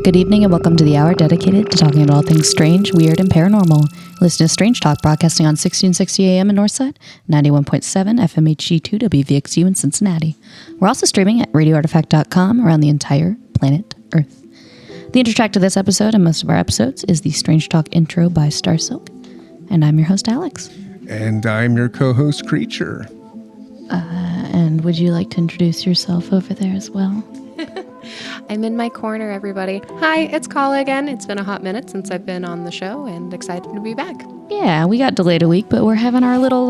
Good evening and welcome to the hour dedicated to talking about all things strange, weird, and paranormal. Listen to Strange Talk broadcasting on 1660 AM in Northside, 91.7 FMHG2 WVXU in Cincinnati. We're also streaming at radioartifact.com around the entire planet Earth. The intertrack to this episode and most of our episodes is the Strange Talk intro by Starsilk. And I'm your host, Alyx. And I'm your co-host, Creature. And would you like to introduce yourself over there as well? I'm in my corner, everybody. Hi, it's Calla again. It's been a hot minute since I've been on the show and excited to be back. Yeah, we got delayed a week, but we're having our little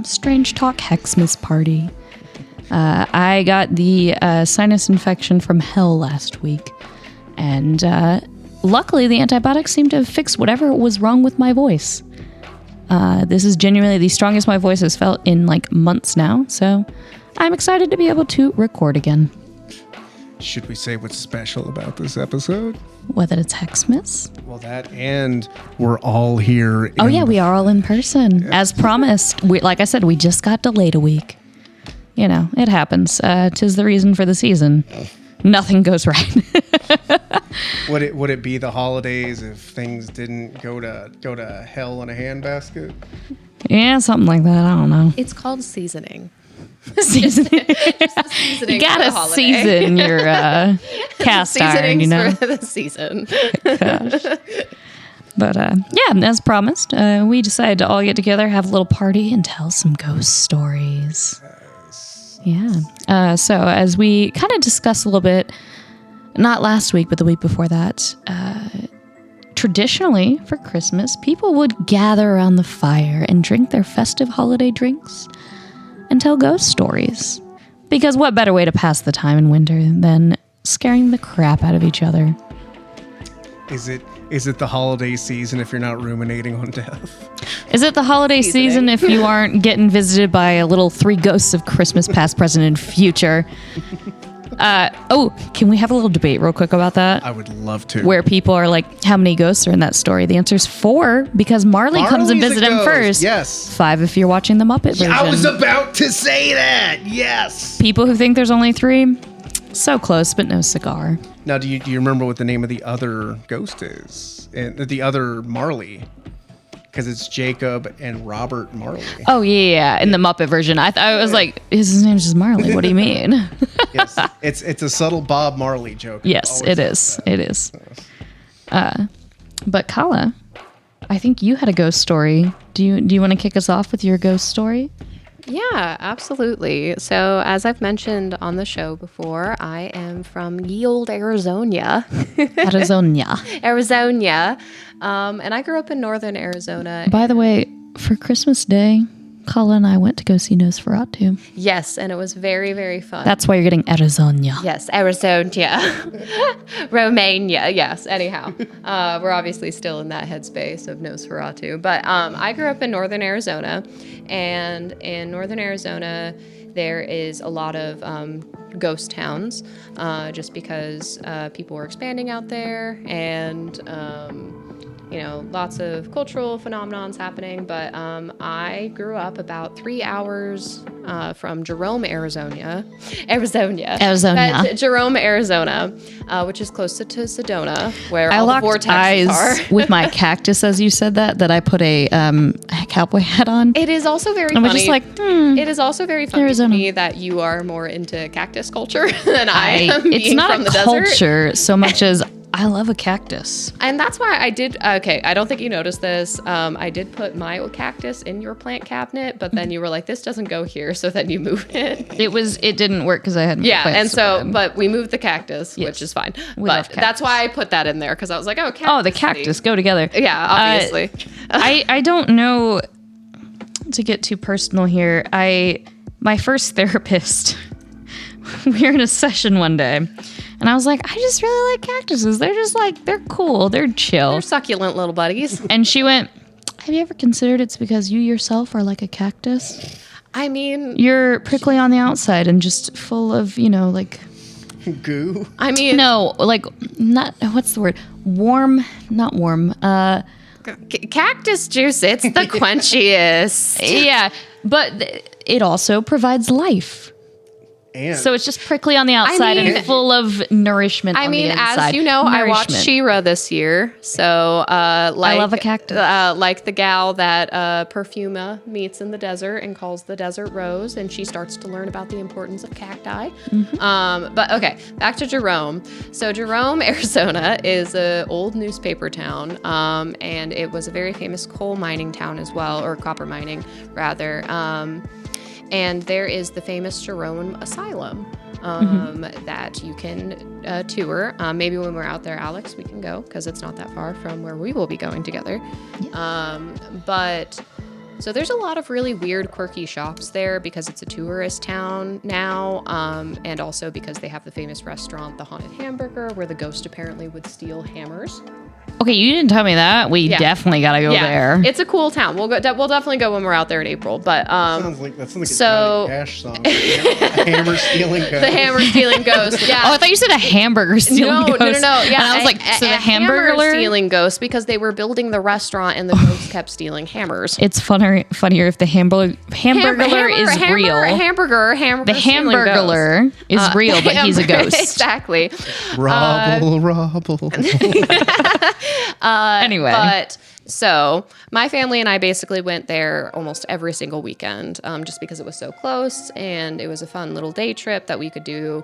Strange Talk Hexmas party. I got the sinus infection from hell last week, and luckily the antibiotics seemed to have fixed whatever was wrong with my voice. This is genuinely the strongest my voice has felt in like months now, so I'm excited to be able to record again. Should we say what's special about this episode? Whether it's Hexmas? Well, that and we're all here. Oh, yeah, we are all in person. Yeah. As promised. Like I said, we just got delayed a week. You know, it happens. 'Tis the reason for the season. Nothing goes right. Would it be the holidays if things didn't go to hell in a handbasket? Yeah, something like that. I don't know. It's called seasoning. Seasoning. You gotta season your cast iron, you know. For the season. Gosh. But yeah, as promised, we decided to all get together, have a little party, and tell some ghost stories. Yes. Yeah. So as we kind of discussed a little bit, not last week, but the week before that, traditionally for Christmas, people would gather around the fire and drink their festive holiday drinks and tell ghost stories. Because what better way to pass the time in winter than scaring the crap out of each other? Is it the holiday season if you're not ruminating on death? Is it the holiday season if you aren't getting visited by a little 3 ghosts of Christmas past, present, and future? Can we have a little debate real quick about that? I would love to. Where people are like, how many ghosts are in that story? The answer is 4 because Marley comes and visits him first. Yes. 5 if you're watching the Muppet version. I was about to say that. Yes. People who think there's only 3, so close, but no cigar. Now, do you remember what the name of the other ghost is? And the other Marley? Because it's Jacob and Robert Marley. Oh, yeah. In the Muppet version. I was like, his name's just Marley. What do you mean? Yes. It's a subtle Bob Marley joke. Yes, it is. It is. But Calla, I think you had a ghost story. Do you want to kick us off with your ghost story? Yeah, absolutely. So as I've mentioned on the show before, I am from ye old Arizona. Arizona. And I grew up in northern Arizona. By the way, for Christmas Day, Calla and I went to go see Nosferatu. Yes, and it was very, very fun. That's why you're getting Arizona. Yes, Arizona. Romania, yes. Anyhow, we're obviously still in that headspace of Nosferatu. But I grew up in northern Arizona, and in northern Arizona, there is a lot of ghost towns, just because people were expanding out there, and lots of cultural phenomenons happening. But I grew up about 3 hours from Jerome, Arizona. Jerome, Arizona, which is closer to Sedona, where all the vortexes are. With my cactus as you said that I put a cowboy hat on. It is also very I was funny. just like, It is also very funny Arizona. to me that you are more into cactus culture than I am. It's being not from a the culture desert. so much as I love a cactus. And that's why I did. Okay, I don't think you noticed this. I did put my cactus in your plant cabinet, but then you were like, "This doesn't go here," so then you moved it. It didn't work because I hadn't. And so, but we moved the cactus, which is fine. love But that's why I put that in there because I was like, "Oh, cactus." Oh, the cactus go together. Yeah, obviously. I don't know, to get too personal here. My first therapist, we were in a session one day, and I was like, I just really like cactuses. They're just like, they're cool. They're chill. They're succulent little buddies. And she went, have you ever considered it's because you yourself are like a cactus? I mean, You're prickly on the outside and just full of, like... Goo. I mean, No, like, not, what's the word? Warm, not warm. cactus juice. It's the quenchiest. Yeah, but it also provides life. And So it's just prickly on the outside mean- and full of nourishment on the inside. as you know, I watched Nourishment. She-Ra this year. So, I love a cactus. Like the gal that Perfuma meets in the desert and calls the desert rose, and she starts to learn about the importance of cacti. But okay, back to Jerome. So Jerome, Arizona is an old newspaper town, and it was a very famous coal mining town as well, or copper mining rather. And there is the famous Jerome Asylum that you can tour. Maybe when we're out there, Alyx, we can go because it's not that far from where we will be going together. But so there's a lot of really weird, quirky shops there because it's a tourist town now, and also because they have the famous restaurant, the Haunted Hamburger, where the ghost apparently would steal hammers. Okay, you didn't tell me that. We definitely got to go there. It's a cool town. We'll definitely go when we're out there in April. But sounds like that's like so- a Johnny Cash song. A hammer stealing ghost. the hammer stealing ghost. Yeah. Oh, I thought you said a hamburger stealing ghost. No. Yeah, And I was like, so the hammer hamburger stealing ghost because they were building the restaurant and the ghost kept stealing hammers. It's funnier if the hamburger is real. Hamburger. The hamburger is real, but he's a ghost. Exactly. Robble. Anyway. But so my family and I basically went there almost every single weekend, just because it was so close and it was a fun little day trip that we could do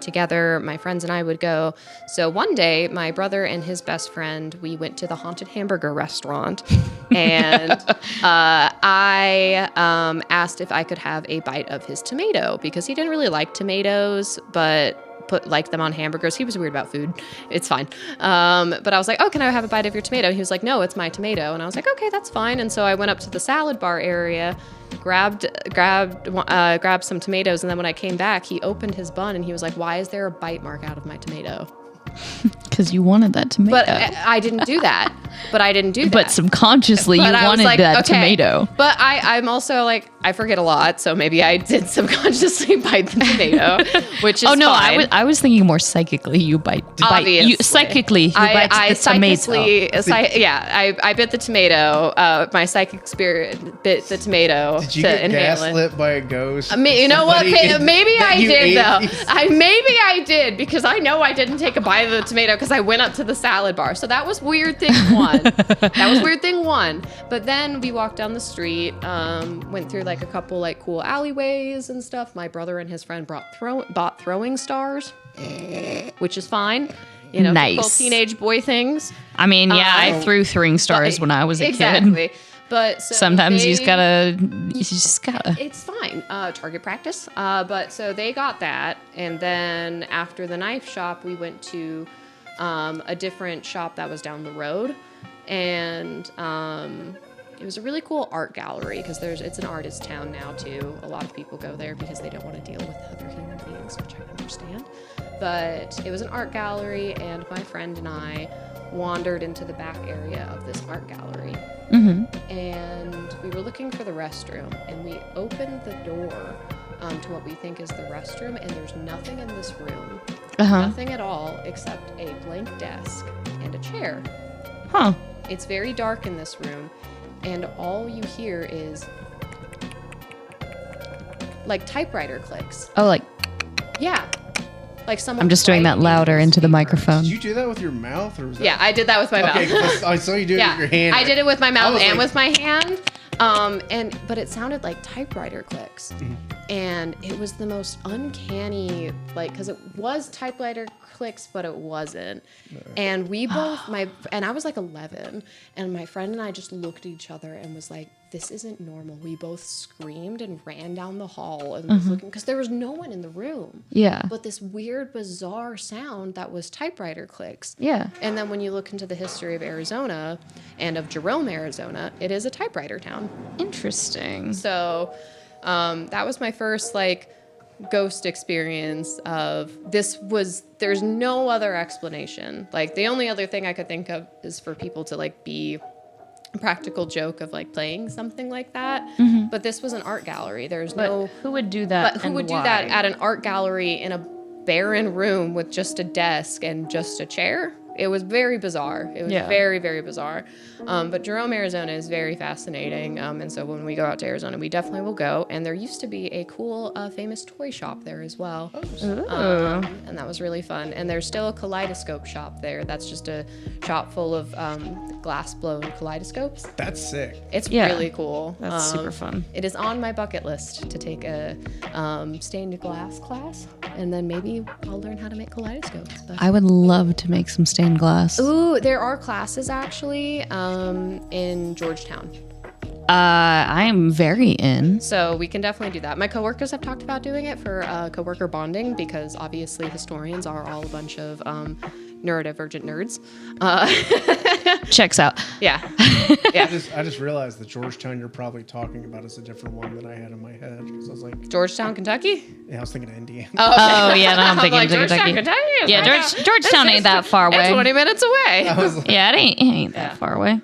together. My friends and I would go. So one day, my brother and his best friend, we went to the Haunted Hamburger restaurant, and I asked if I could have a bite of his tomato because he didn't really like tomatoes, but like them on hamburgers. He was weird about food. It's fine. But I was like, oh, can I have a bite of your tomato? He was like, no, it's my tomato. And I was like, okay, that's fine. And so I went up to the salad bar area, grabbed some tomatoes. And then when I came back, he opened his bun and he was like, why is there a bite mark out of my tomato? Because you wanted that tomato. But I didn't do that. But subconsciously, But you I was wanted like, that okay. tomato. But I'm also like, I forget a lot, so maybe I did subconsciously bite the tomato, which is Oh no, fine. I was thinking more psychically. You bite. Obviously. Psychically, you bite the tomato. I bit the tomato. My psychic spirit bit the tomato Did you to get inhale it. gaslit by a ghost? You know what? Somebody Maybe that I you did ate though. these- Maybe I did because I know I didn't take a bite of the tomato because I went up to the salad bar. So that was weird thing one. But then we walked down the street, went through like a couple like cool alleyways and stuff. My brother and his friend bought throwing stars, which is fine. Nice. Typical teenage boy things. I mean, yeah, I threw throwing stars when I was a kid. Exactly. But so Sometimes you they- just gotta. It's fine. Target practice. But so they got that. And then after the knife shop, we went to a different shop that was down the road. And it was a really cool art gallery because it's an artist town now too. A lot of people go there because they don't want to deal with other human beings, which I understand. But it was an art gallery, and my friend and I wandered into the back area of this art gallery. Mm-hmm. And we were looking for the restroom, and we opened the door to what we think is the restroom, and there's nothing in this room. Uh-huh. Nothing at all except a blank desk and a chair. Huh. It's very dark in this room, and all you hear is like typewriter clicks. Oh, like Yeah. Like someone. I'm just doing that writing louder in into the paper. microphone. Did you do that with your mouth, or was that? Yeah, I did that with my Okay, mouth. 'cause I saw you do it Yeah, with your hand. I did it with my mouth was and like- with my hand. But it sounded like typewriter clicks, and it was the most uncanny, like, because it was typewriter clicks, but it wasn't. And we both, and I was like 11, and my friend and I just looked at each other and was like, "This isn't normal." We both screamed and ran down the hall and was looking, because there was no one in the room. Yeah. But this weird, bizarre sound that was typewriter clicks. Yeah. And then when you look into the history of Arizona and of Jerome, Arizona, it is a typewriter town. Interesting. So that was my first like ghost experience of there's no other explanation. Like the only other thing I could think of is for people to like be a practical joke of like playing something like that. But this was an art gallery. There's no. Who would do that? But who would do that at an art gallery in a barren room with just a desk and just a chair? It was very bizarre. It was very, very bizarre. But Jerome, Arizona is very fascinating. And so when we go out to Arizona, we definitely will go. And there used to be a cool, famous toy shop there as well. And that was really fun. And there's still a kaleidoscope shop there. That's just a shop full of glass-blown kaleidoscopes. That's sick. It's Yeah. really cool. That's super fun. It is on my bucket list to take a stained glass class, and then maybe I'll learn how to make kaleidoscopes. But. I would love to make some stained glass. Ooh, there are classes actually in Georgetown. I'm very in. So we can definitely do that. My coworkers have talked about doing it for coworker bonding, because obviously historians are all a bunch of neurodivergent nerds. Checks out. Yeah. I just realized the Georgetown you're probably talking about is a different one than I had in my head. Because I was like, Georgetown, Kentucky? yeah, I was thinking of Indiana. Oh yeah, no, I'm thinking like, Georgetown, Kentucky. Kentucky? Yeah, Georgetown ain't that far It's away. 20 minutes away. I was like, Yeah, it ain't that far away.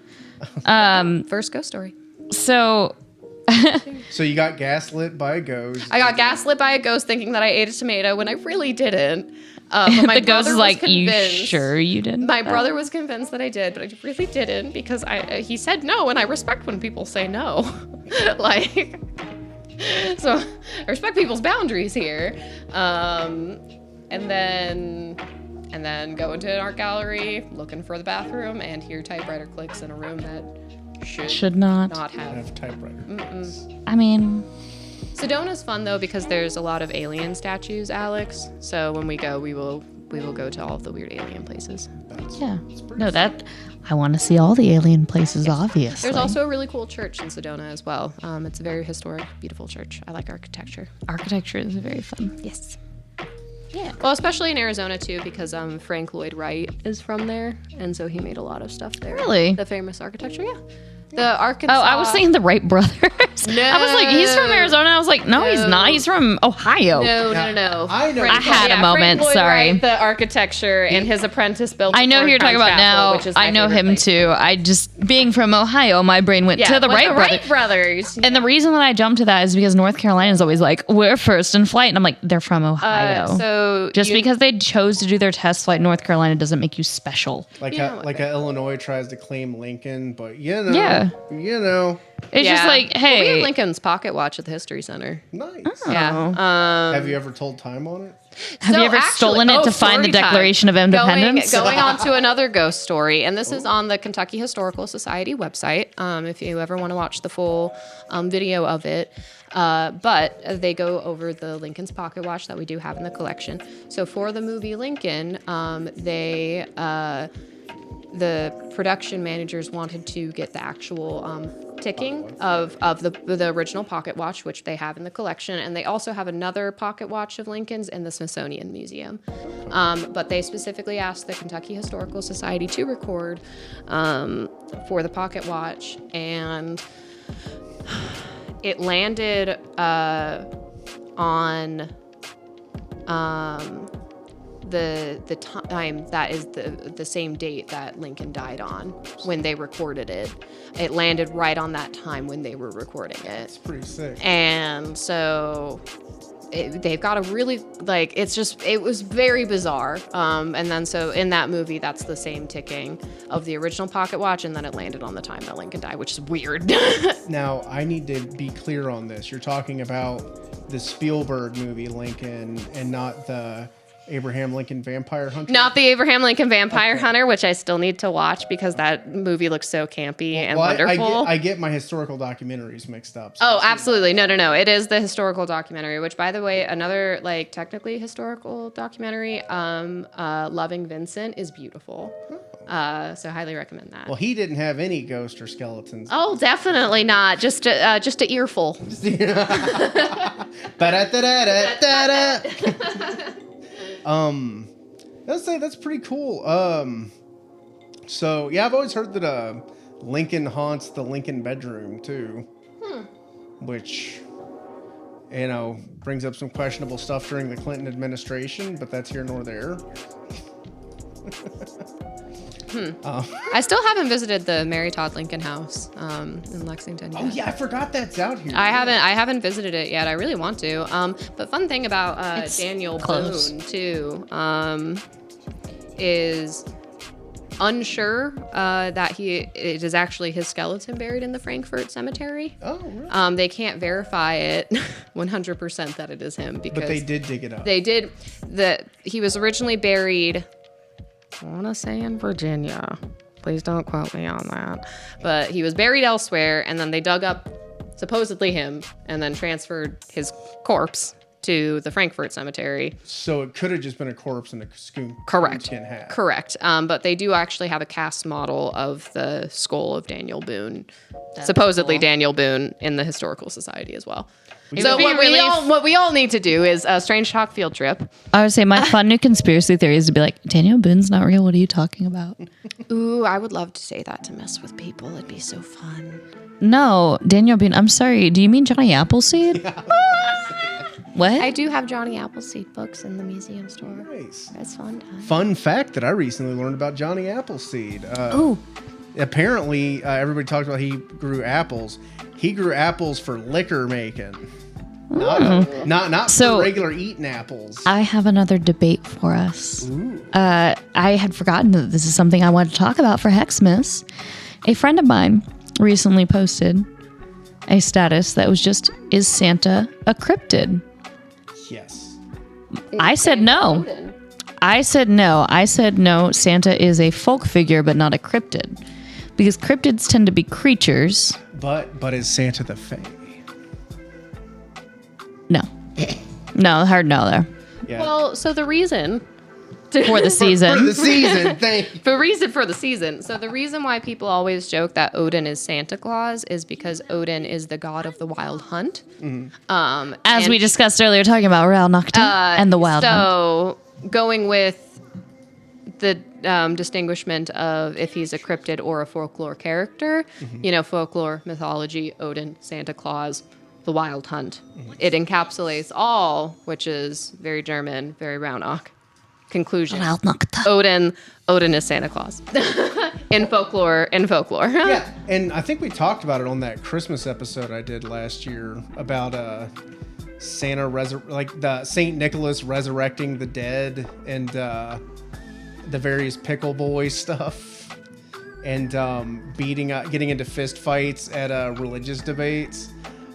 First ghost story. So so you got gaslit by a ghost. I got gaslit by a ghost thinking that I ate a tomato when I really didn't. But my the ghost brother is was like, "You convinced- sure you didn't?" My brother was convinced that I did, but I really didn't, because he said no, and I respect when people say no. Like, so I respect people's boundaries here. And then go into an art gallery looking for the bathroom and hear typewriter clicks in a room that should not. not I have. have typewriter. I mean, Sedona's fun though, because there's a lot of alien statues, Alyx. So when we go, we will go to all of the weird alien places. yeah. No, that I want to see all the alien places. Obviously, There's also a really cool church in Sedona as well. It's a very historic, beautiful church. I like architecture. architecture is very fun. Yes. Yeah. Well, especially in Arizona too, because Frank Lloyd Wright is from there, and so he made a lot of stuff there. Really? The famous architecture, yeah. The Arkansas. Oh, I was thinking the Wright brothers. I was like, he's from Arizona. I was like, no, he's not. He's from Ohio. No. I know. I had a moment, Frank Lloyd sorry. Wright, the architecture, and his apprentice built. I know who you're talking about now. Which is my I know favorite him place. too. I just, being from Ohio, my brain went to the with Wright brothers. brothers. And the reason that I jumped to that is because North Carolina is always like, we're first in flight. And I'm like, they're from Ohio. So just because they chose to do their test flight in North Carolina doesn't make you special. Like You know how, what, like how Illinois tries to claim Lincoln, but you know, Yeah. It's just like, Well, we hey. have Lincoln's pocket watch at the History Center. nice. Yeah. Have you ever told time on it? Have you ever stolen it to find the story time. Declaration of Independence? Going on to another ghost story, and this is on the Kentucky Historical Society website. If you ever want to watch the full video of it, but they go over the Lincoln's pocket watch that we do have in the collection. So for the movie Lincoln, the production managers wanted to get the actual ticking of the original pocket watch, which they have in the collection, and they also have another pocket watch of Lincoln's in the Smithsonian Museum. But they specifically asked the Kentucky Historical Society to record for the pocket watch, and it landed on the time that is the same date that Lincoln died on when they recorded it. It landed right on that time when they were recording it. It's pretty sick. And so they've got a really it was very bizarre. And then so in that movie, that's the same ticking of the original pocket watch, and then it landed on the time that Lincoln died, which is weird. Now, I need to be clear on this. You're talking about the Spielberg movie Lincoln and not the Abraham Lincoln Vampire Hunter? Not the Abraham Lincoln Vampire Hunter, which I still need to watch because that movie looks so campy and wonderful. I get my historical documentaries mixed up. So absolutely. No. It is the historical documentary, which, by the way, another technically historical documentary, Loving Vincent, is beautiful. So highly recommend that. Well, he didn't have any ghosts or skeletons. Oh, definitely not. Just a earful. That's pretty cool. So yeah, I've always heard that Lincoln haunts the Lincoln bedroom too, which brings up some questionable stuff during the Clinton administration, but that's here nor there. I still haven't visited the Mary Todd Lincoln house in Lexington yet. Oh yeah, I forgot that's out here. I haven't visited it yet. I really want to. But fun thing about Daniel close. Boone too is unsure that it is actually his skeleton buried in the Frankfurt cemetery. Oh, really? They can't verify it 100% that it is him because But they did dig it up. They did. He was originally buried, I want to say in Virginia. Please don't quote me on that. But he was buried elsewhere, and then they dug up supposedly him and then transferred his corpse to the Frankfurt cemetery. So it could have just been a corpse in a Correct. tin hat. Correct. But they do actually have a cast model of the skull of Daniel Boone, supposedly cool. Daniel Boone, in the Historical Society as well. It So would be what we all need to do is a Strange Talk field trip. I would say my fun new conspiracy theory is to be like, Daniel Boone's not real. What are you talking about? Ooh, I would love to say that to mess with people. It'd be so fun. No, Daniel Boone. I'm sorry. Do you mean Johnny Appleseed? What? I do have Johnny Appleseed books in the museum store. Nice. That's fun time. Fun fact that I recently learned about Johnny Appleseed. Oh. Apparently, everybody talked about he grew apples. He grew apples for liquor making. Not So, for regular eating apples. I have another debate for us. Ooh. I had forgotten that this is something I wanted to talk about for Hexmas. A friend of mine recently posted a status that was just, is Santa a cryptid? Yes. I said no. I said no. Santa is a folk figure, but not a cryptid. Because cryptids tend to be creatures. But is Santa the Fae? No. No, hard no there. Yeah. Well, so the reason For the season. For the season, thank you. the reason for the season. So the reason why people always joke that Odin is Santa Claus is because Odin is the god of the wild hunt. Mm-hmm. As we discussed earlier, talking about Real Nocta and the wild hunt. So going with the distinguishment of if he's a cryptid or a folklore character, folklore, mythology, Odin, Santa Claus, the wild hunt. It encapsulates all, which is very German, very Raunach. Conclusion. Real Nocta. Odin is Santa Claus. in folklore. Yeah, and I think we talked about it on that Christmas episode I did last year about Santa like the Saint Nicholas resurrecting the dead and the various pickle boy stuff and getting into fist fights at religious debates.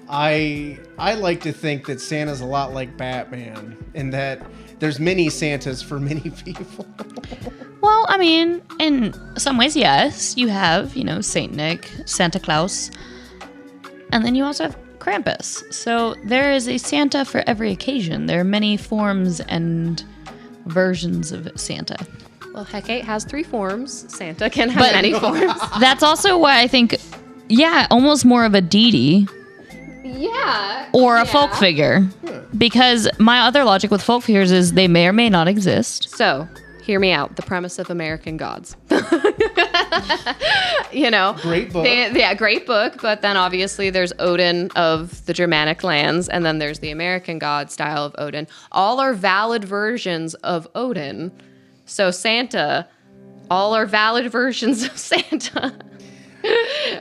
I like to think that Santa's a lot like Batman in that there's many Santas for many people. Well, I mean, in some ways, yes. You have, Saint Nick, Santa Claus, and then you also have Krampus. So there is a Santa for every occasion. There are many forms and versions of Santa. Well, Hecate has 3 forms. Santa can have many forms. That's also why I think, almost more of a deity. Yeah. Or a folk figure. Because my other logic with folk figures is they may or may not exist. So, hear me out. The premise of American Gods. Great book. Great book. But then obviously there's Odin of the Germanic lands, and then there's the American God style of Odin. All are valid versions of Odin. So Santa, all are valid versions of Santa.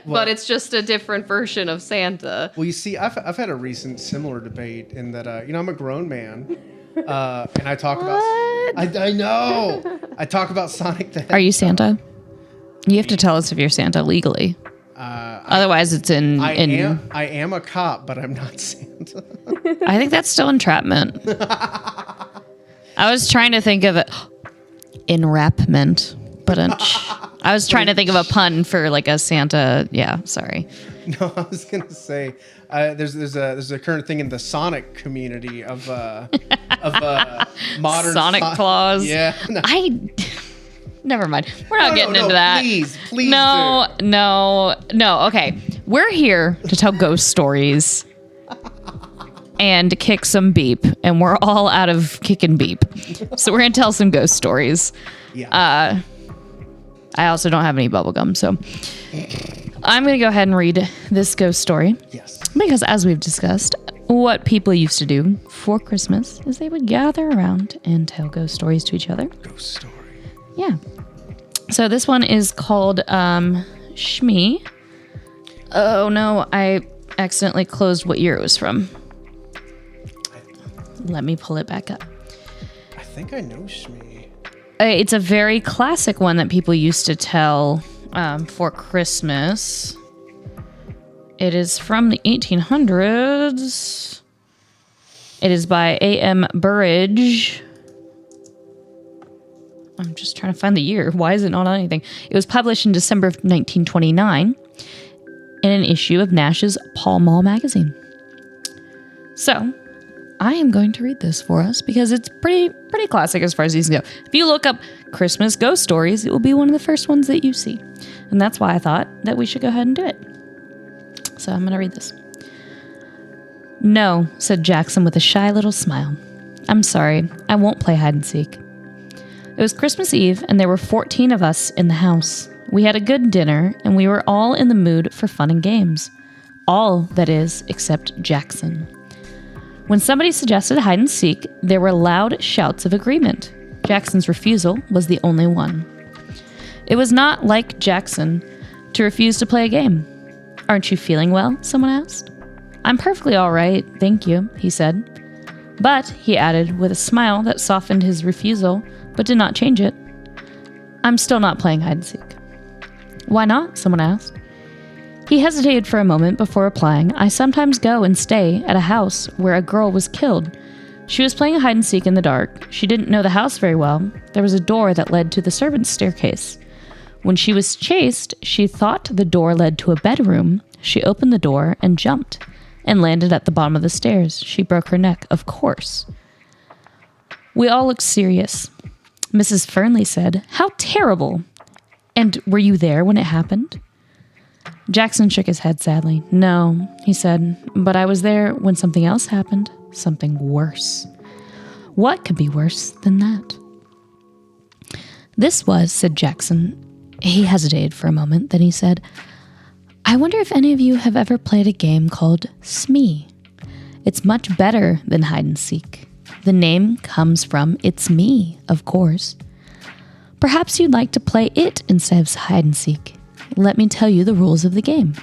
but it's just a different version of Santa. Well, you see, I've had a recent similar debate in that, I'm a grown man, and I talk about... I know! I talk about Sonic the Hedgehog. Are you Santa? You have to tell us if you're Santa legally. Otherwise, it's in... I am a cop, but I'm not Santa. I think that's still entrapment. I was trying to think of it... Enwrapment. But I was trying to think of a pun for like a Santa... Yeah, sorry. No, I was going to say... there's a current thing in the Sonic community of modern Sonic Claus. Yeah. No. Never mind. We're not getting into that. Please. No. Okay. We're here to tell ghost stories and kick some beep, and we're all out of kick and beep. So we're going to tell some ghost stories. Yeah. I also don't have any bubblegum, so I'm going to go ahead and read this ghost story. Yes. Because as we've discussed, what people used to do for Christmas is they would gather around and tell ghost stories to each other. Ghost story. Yeah. So this one is called Smee. Oh no, I accidentally closed what year it was from. Let me pull it back up. I think I know Smee. It's a very classic one that people used to tell for Christmas. It is from the 1800s. It is by A.M. Burrage. I'm just trying to find the year. Why is it not on anything? It was published in December of 1929 in an issue of Nash's Pall Mall magazine. So, I am going to read this for us because it's pretty classic as far as these go. If you look up Christmas ghost stories, it will be one of the first ones that you see. And that's why I thought that we should go ahead and do it. So I'm going to read this. "No," said Jackson with a shy little smile. "I'm sorry, I won't play hide and seek." It was Christmas Eve, and there were 14 of us in the house. We had a good dinner, and we were all in the mood for fun and games. All, that is, except Jackson. When somebody suggested hide and seek, there were loud shouts of agreement. Jackson's refusal was the only one. It was not like Jackson to refuse to play a game. "Aren't you feeling well?" someone asked. "I'm perfectly all right, thank you," he said. But, he added, with a smile that softened his refusal, but did not change it, "I'm still not playing hide and seek." "Why not?" someone asked. He hesitated for a moment before replying, "I sometimes go and stay at a house where a girl was killed. She was playing hide and seek in the dark. She didn't know the house very well. There was a door that led to the servants' staircase. When she was chased, she thought the door led to a bedroom. She opened the door and jumped and landed at the bottom of the stairs. She broke her neck, of course." We all looked serious. Mrs. Fernley said, "How terrible! And were you there when it happened?" Jackson shook his head sadly. "No," he said, "but I was there when something else happened. Something worse." "What could be worse than that?" "This was," said Jackson. He hesitated for a moment, then he said, "I wonder if any of you have ever played a game called Smee. It's much better than hide and seek. The name comes from It's Me, of course. Perhaps you'd like to play it instead of hide and seek. Let me tell you the rules of the game.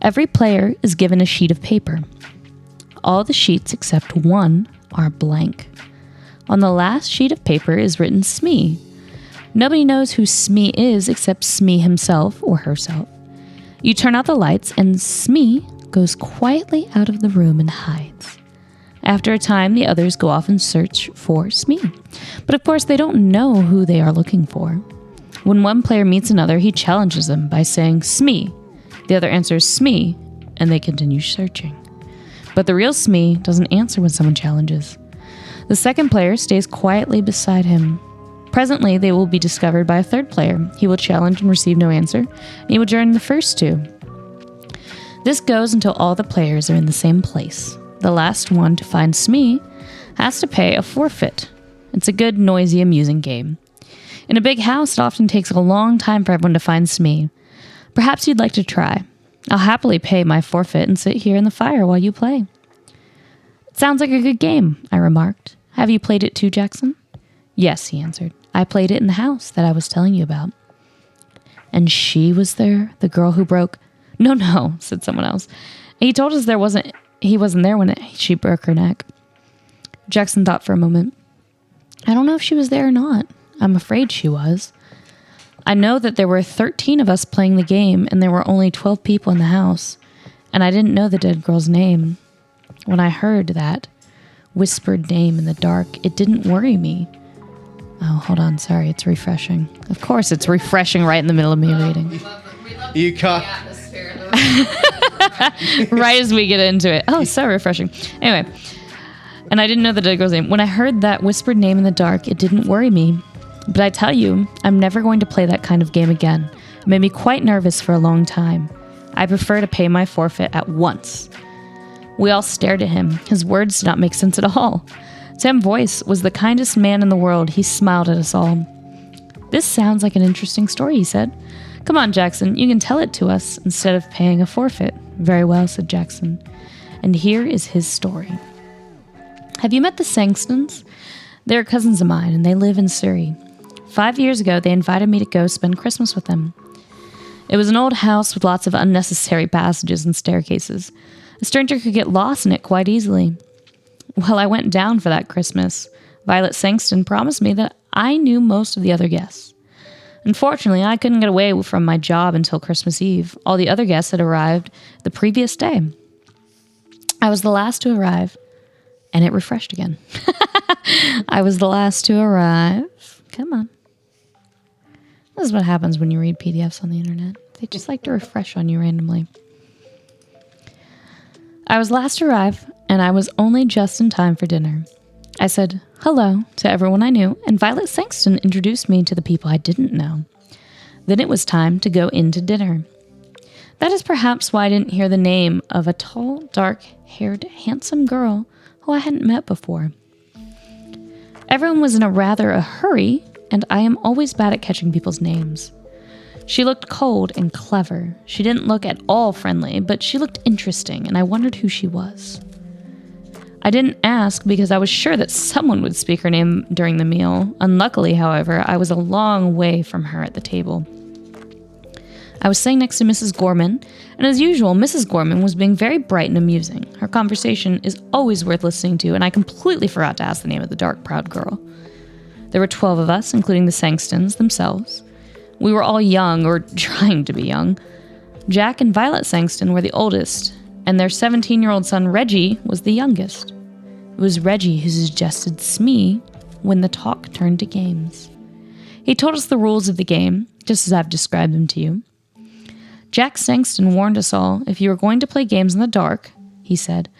Every player is given a sheet of paper. All the sheets except one are blank. On the last sheet of paper is written Smee. Nobody knows who Smee is except Smee himself or herself. You turn out the lights and Smee goes quietly out of the room and hides. After a time, the others go off and search for Smee. But of course, they don't know who they are looking for. When one player meets another, he challenges them by saying Smee. The other answers Smee, and they continue searching. But the real Smee doesn't answer when someone challenges. The second player stays quietly beside him. Presently, they will be discovered by a third player. He will challenge and receive no answer, and he will join the first two. This goes until all the players are in the same place. The last one to find Smee has to pay a forfeit. It's a good, noisy, amusing game. In a big house, it often takes a long time for everyone to find Smee. Perhaps you'd like to try. I'll happily pay my forfeit and sit here in the fire while you play. It sounds like a good game, I remarked. Have you played it too, Jackson? Yes, he answered. I played it in the house that I was telling you about. And she was there, the girl who broke... No, said someone else. He told us he wasn't there when she broke her neck. Jackson thought for a moment. I don't know if she was there or not. I'm afraid she was. I know that there were 13 of us playing the game, and there were only 12 people in the house. And I didn't know the dead girl's name. When I heard that whispered name in the dark, it didn't worry me. Oh, hold on. Sorry, it's refreshing. Of course, it's refreshing right in the middle of me reading. You caught... Right as we get into it. Oh, so refreshing. Anyway, and I didn't know the dead girl's name. When I heard that whispered name in the dark, it didn't worry me. But I tell you, I'm never going to play that kind of game again. It made me quite nervous for a long time. I prefer to pay my forfeit at once. We all stared at him. His words did not make sense at all. Sam Voice was the kindest man in the world. He smiled at us all. This sounds like an interesting story, he said. Come on, Jackson, you can tell it to us instead of paying a forfeit. Very well, said Jackson. And here is his story. Have you met the Sangstons? They're cousins of mine, and they live in Surrey. 5 years ago, they invited me to go spend Christmas with them. It was an old house with lots of unnecessary passages and staircases. A stranger could get lost in it quite easily. Well, I went down for that Christmas. Violet Sangston promised me that I knew most of the other guests. Unfortunately, I couldn't get away from my job until Christmas Eve. All the other guests had arrived the previous day. I was the last to arrive, and it refreshed again. I was the last to arrive. Come on. This is what happens when you read PDFs on the internet. They just like to refresh on you randomly. I was last to arrive, and I was only just in time for dinner. I said hello to everyone I knew, and Violet Sangston introduced me to the people I didn't know. Then it was time to go into dinner. That is perhaps why I didn't hear the name of a tall, dark-haired, handsome girl who I hadn't met before. Everyone was in a hurry, and I am always bad at catching people's names. She looked cold and clever. She didn't look at all friendly, but she looked interesting, and I wondered who she was. I didn't ask because I was sure that someone would speak her name during the meal. Unluckily, however, I was a long way from her at the table. I was sitting next to Mrs. Gorman, and as usual, Mrs. Gorman was being very bright and amusing. Her conversation is always worth listening to, and I completely forgot to ask the name of the dark, proud girl. There were 12 of us, including the Sangstons themselves. We were all young, or trying to be young. Jack and Violet Sangston were the oldest, and their 17-year-old son Reggie was the youngest. It was Reggie who suggested Smee when the talk turned to games. He told us the rules of the game, just as I've described them to you. Jack Sangston warned us all, if you were going to play games in the dark, he said,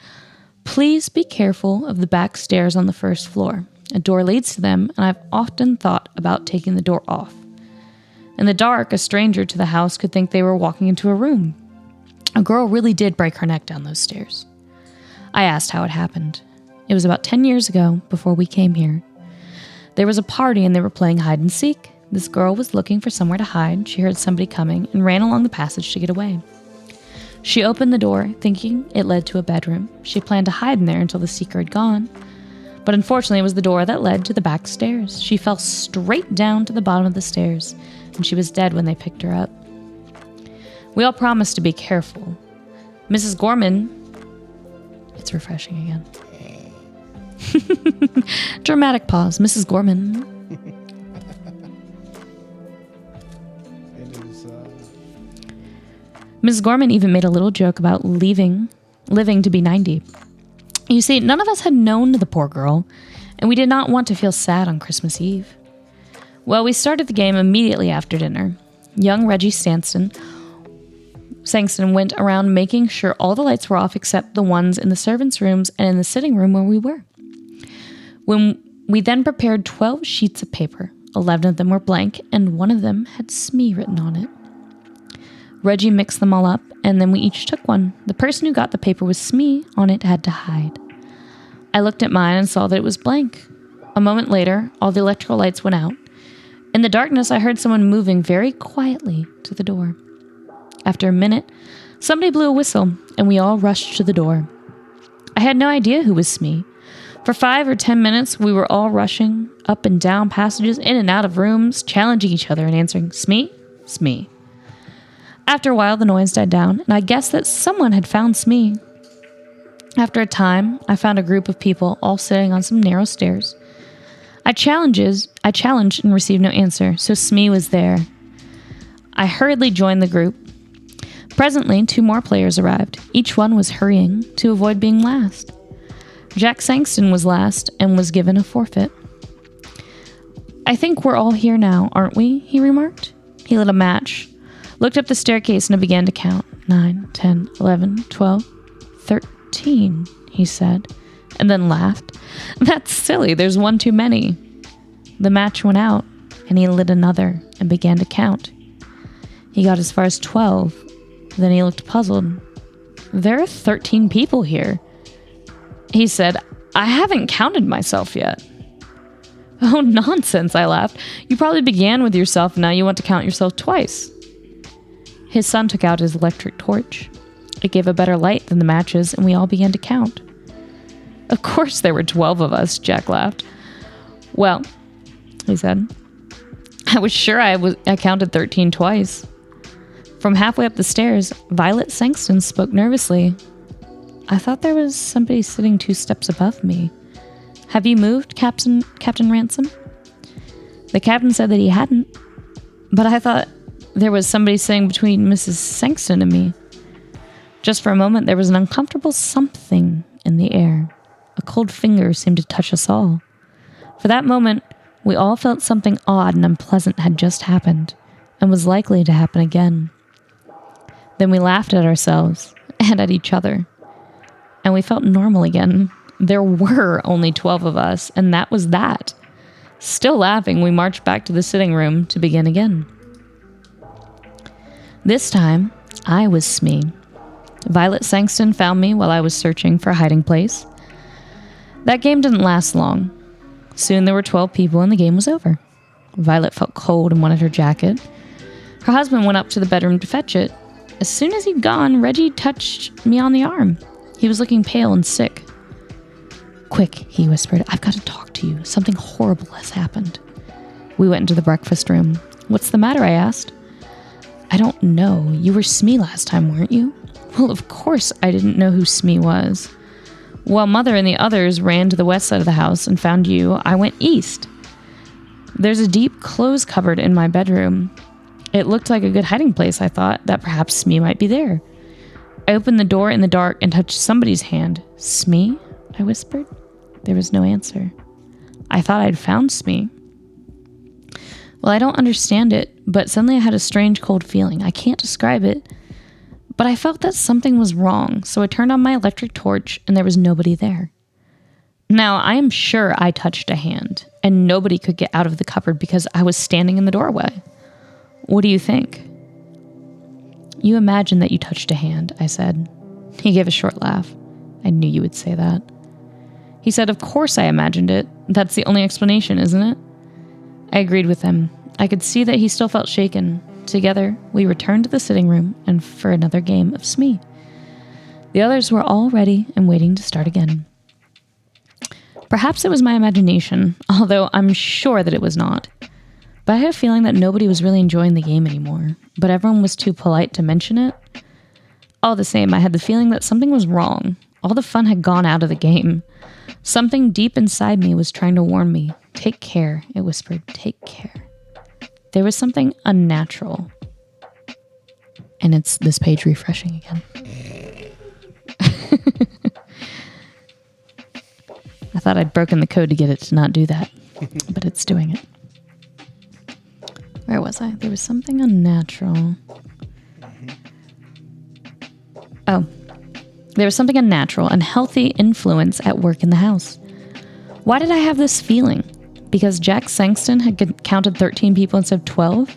please be careful of the back stairs on the first floor. A door leads to them, and I've often thought about taking the door off. In the dark, a stranger to the house could think they were walking into a room. A girl really did break her neck down those stairs. I asked how it happened. It was about 10 years ago, before we came here. There was a party and they were playing hide and seek. This girl was looking for somewhere to hide. She heard somebody coming and ran along the passage to get away. She opened the door, thinking it led to a bedroom. She planned to hide in there until the seeker had gone. But unfortunately, it was the door that led to the back stairs. She fell straight down to the bottom of the stairs, and she was dead when they picked her up. We all promised to be careful. Mrs. Gorman... It's refreshing again. Dramatic pause. Mrs. Gorman. Mrs. Gorman even made a little joke about living to be 90. You see, none of us had known the poor girl, and we did not want to feel sad on Christmas Eve. Well, we started the game immediately after dinner. Young Reggie Sangston went around making sure all the lights were off except the ones in the servants' rooms and in the sitting room where we were. When we then prepared 12 sheets of paper, 11 of them were blank, and one of them had Smee written on it. Reggie mixed them all up, and then we each took one. The person who got the paper with Smee on it had to hide. I looked at mine and saw that it was blank. A moment later, all the electrical lights went out. In the darkness, I heard someone moving very quietly to the door. After a minute, somebody blew a whistle, and we all rushed to the door. I had no idea who was Smee. For 5 or 10 minutes, we were all rushing up and down passages, in and out of rooms, challenging each other and answering, Smee? Smee. After a while, the noise died down, and I guessed that someone had found Smee. After a time, I found a group of people all sitting on some narrow stairs. I challenged and received no answer, so Smee was there. I hurriedly joined the group. Presently, 2 more players arrived. Each one was hurrying to avoid being last. Jack Sangston was last and was given a forfeit. "I think we're all here now, aren't we?" he remarked. He lit a match, looked up the staircase, and began to count. 9, 10, 11, 12, 13, he said, and then laughed. "That's silly, there's one too many." The match went out, and he lit another and began to count. He got as far as 12, then he looked puzzled. "There are 13 people here," he said. "I haven't counted myself yet." "Oh, nonsense," I laughed. "You probably began with yourself, and now you want to count yourself twice." His son took out his electric torch. It gave a better light than the matches, and we all began to count. "Of course there were 12 of us," Jack laughed. "Well," he said, "I was sure I counted 13 twice." From halfway up the stairs, Violet Sangston spoke nervously. "I thought there was somebody sitting 2 steps above me. Have you moved, Captain Ransom?" The captain said that he hadn't, but I thought there was somebody sitting between Mrs. Sangston and me. Just for a moment, there was an uncomfortable something in the air. A cold finger seemed to touch us all. For that moment, we all felt something odd and unpleasant had just happened, and was likely to happen again. Then we laughed at ourselves and at each other, and we felt normal again. There were only 12 of us, and that was that. Still laughing, we marched back to the sitting room to begin again. This time, I was Smee. Violet Sangston found me while I was searching for a hiding place. That game didn't last long. Soon there were 12 people and the game was over. Violet felt cold and wanted her jacket. Her husband went up to the bedroom to fetch it. As soon as he'd gone, Reggie touched me on the arm. He was looking pale and sick. "Quick," he whispered, "I've got to talk to you. Something horrible has happened." We went into the breakfast room. "What's the matter?" I asked. "I don't know. You were Smee last time, weren't you?" Well, of course I didn't know who Smee was. While Mother and the others ran to the west side of the house and found you, I went east. There's a deep clothes cupboard in my bedroom. It looked like a good hiding place. I thought that perhaps Smee might be there. I opened the door in the dark and touched somebody's hand. "Smee?" I whispered. There was no answer. I thought I'd found Smee. Well, I don't understand it, but suddenly I had a strange cold feeling. I can't describe it, but I felt that something was wrong, so I turned on my electric torch and there was nobody there. Now, I am sure I touched a hand, and nobody could get out of the cupboard because I was standing in the doorway. What do you think? "You imagine that you touched a hand," I said. He gave a short laugh. "I knew you would say that." He said, "Of course I imagined it. That's the only explanation, isn't it?" I agreed with him. I could see that he still felt shaken. Together, we returned to the sitting room and for another game of Smee. The others were all ready and waiting to start again. Perhaps it was my imagination, although I'm sure that it was not. But I had a feeling that nobody was really enjoying the game anymore, but everyone was too polite to mention it. All the same, I had the feeling that something was wrong. All the fun had gone out of the game. Something deep inside me was trying to warn me. "Take care," it whispered. "Take care." There was something unnatural. And it's this page refreshing again. I thought I'd broken the code to get it to not do that, but it's doing it. Where was I? There was something unnatural. Oh, there was something unnatural, unhealthy influence at work in the house. Why did I have this feeling? Because Jack Sangston had counted 13 people instead of 12?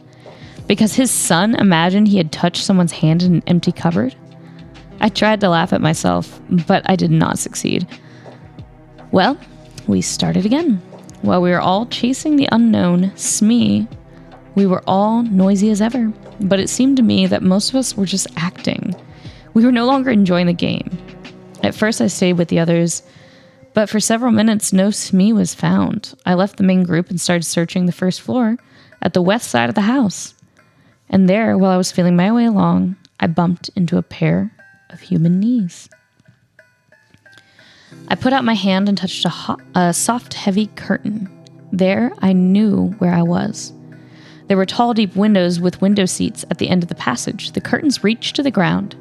Because his son imagined he had touched someone's hand in an empty cupboard? I tried to laugh at myself, but I did not succeed. Well, we started again. While we were all chasing the unknown, Smee, we were all noisy as ever, but it seemed to me that most of us were just acting. We were no longer enjoying the game. At first I stayed with the others, but for several minutes no Smee was found. I left the main group and started searching the first floor at the west side of the house. And there, while I was feeling my way along, I bumped into a pair of human knees. I put out my hand and touched a soft, heavy curtain. There, I knew where I was. There were tall, deep windows with window seats at the end of the passage. The curtains reached to the ground.